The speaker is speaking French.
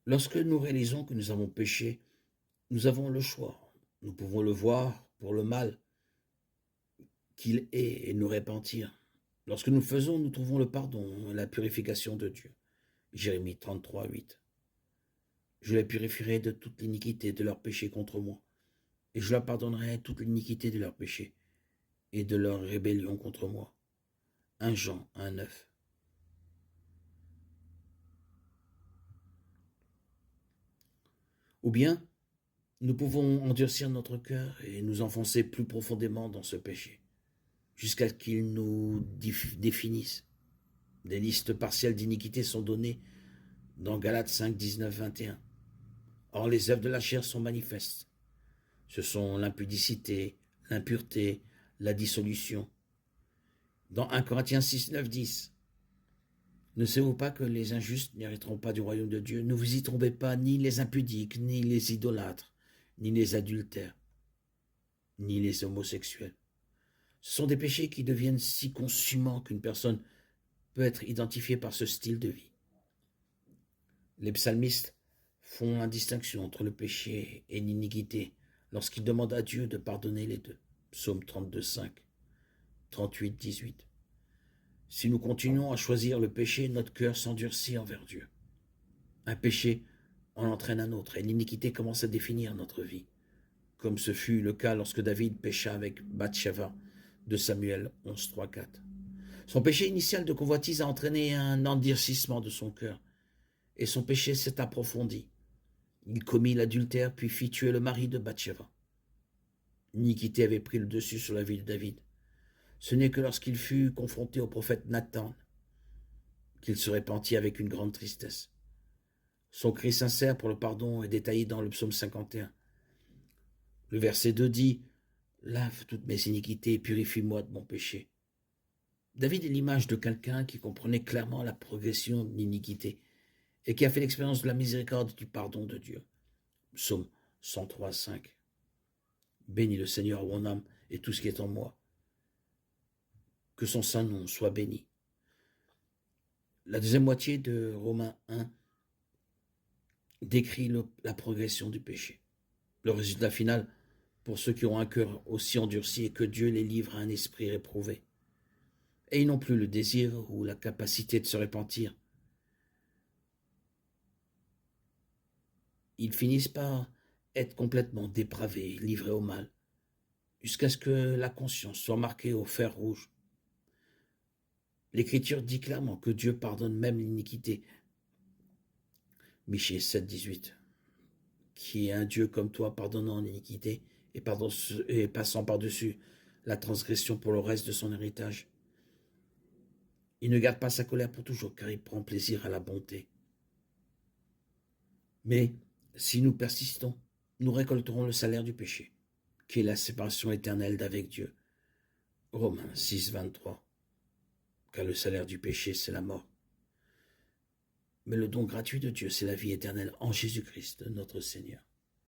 Lorsque nous réalisons que nous avons péché, nous avons le choix. Nous pouvons le voir pour le mal qu'il est et nous repentir. Lorsque nous le faisons, nous trouvons le pardon et la purification de Dieu. Jérémie 33, 8. Je les purifierai de toute l'iniquité de leur péché contre moi, et je leur pardonnerai toute l'iniquité de leur péché et de leur rébellion contre moi. 1 Jean 1, 9. Ou bien, nous pouvons endurcir notre cœur et nous enfoncer plus profondément dans ce péché, jusqu'à ce qu'il nous définisse. Des listes partielles d'iniquités sont données dans Galates 5, 19, 21. Or, les œuvres de la chair sont manifestes. Ce sont l'impudicité, l'impureté, la dissolution. Dans 1 Corinthiens 6, 9, 10. Ne savez-vous pas que les injustes n'hériteront pas du royaume de Dieu? Ne vous y trompez pas, ni les impudiques, ni les idolâtres, ni les adultères, ni les homosexuels. Ce sont des péchés qui deviennent si consumants qu'une personne peut être identifiée par ce style de vie. Les psalmistes font la distinction entre le péché et l'iniquité lorsqu'ils demandent à Dieu de pardonner les deux. Psaume 32, 5, 38, 18. Si nous continuons à choisir le péché, notre cœur s'endurcit envers Dieu. Un péché en entraîne un autre, et l'iniquité commence à définir notre vie, comme ce fut le cas lorsque David pécha avec Bathsheba, de Samuel 11, 3, 4. Son péché initial de convoitise a entraîné un endurcissement de son cœur, et son péché s'est approfondi. Il commit l'adultère, puis fit tuer le mari de Bathsheba. L'iniquité avait pris le dessus sur la vie de David. Ce n'est que lorsqu'il fut confronté au prophète Nathan qu'il se repentit avec une grande tristesse. Son cri sincère pour le pardon est détaillé dans le psaume 51. Le verset 2 dit « Lave toutes mes iniquités et purifie-moi de mon péché ». David est l'image de quelqu'un qui comprenait clairement la progression de l'iniquité et qui a fait l'expérience de la miséricorde et du pardon de Dieu. Psaume 103, 5. Bénis le Seigneur, mon âme, et tout ce qui est en moi. Que son saint nom soit béni. La deuxième moitié de Romains 1 décrit la progression du péché. Le résultat final, pour ceux qui ont un cœur aussi endurci, est que Dieu les livre à un esprit réprouvé. Et ils n'ont plus le désir ou la capacité de se repentir. Ils finissent par être complètement dépravés, livrés au mal, jusqu'à ce que la conscience soit marquée au fer rouge. L'Écriture dit clairement que Dieu pardonne même l'iniquité. Michée 7, 18. Qui est un Dieu comme toi, pardonnant l'iniquité et passant par-dessus la transgression pour le reste de son héritage. Il ne garde pas sa colère pour toujours, car il prend plaisir à la bonté. Mais si nous persistons, nous récolterons le salaire du péché, qui est la séparation éternelle d'avec Dieu. Romains 6, 23. Car le salaire du péché, c'est la mort. Mais le don gratuit de Dieu, c'est la vie éternelle en Jésus-Christ, notre Seigneur.